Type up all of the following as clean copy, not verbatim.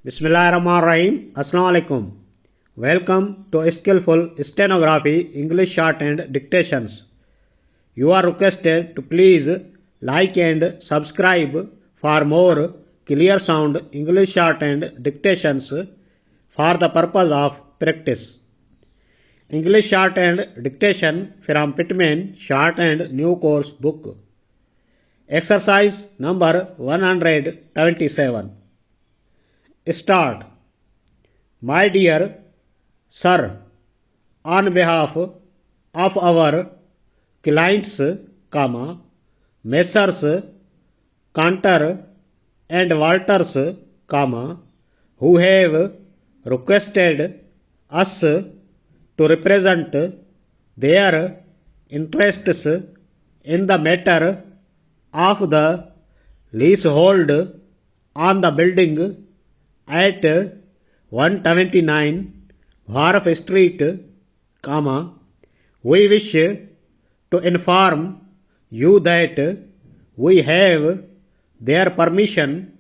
Bismillahirrahmanirrahim. Assalamu alaikum. Welcome to Skillful Stenography English Shorthand Dictations. You are requested to please like and subscribe for more clear sound English Shorthand Dictations for the purpose of practice. English Shorthand Dictation from Pitman Shorthand New Course Book. Exercise number 127. Start. My dear sir, on behalf of our clients, Messrs. Cantor and Walters, who have requested us to represent their interests in the matter of the leasehold on the building at 129 Wharf Street, we wish to inform you that we have their permission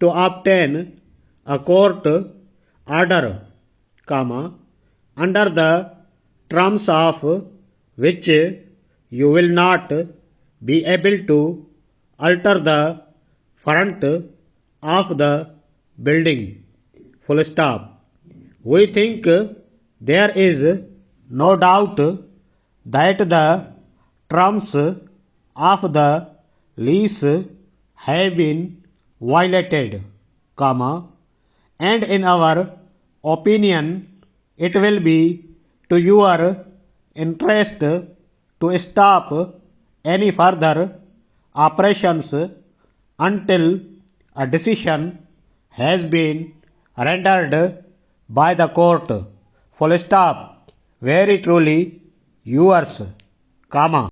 to obtain a court order, under the terms of which you will not be able to alter the front of the building. Full stop. We think there is no doubt that the terms of the lease have been violated, and in our opinion it will be to your interest to stop any further operations until a decision has been rendered by the court. Full stop. Very truly yours,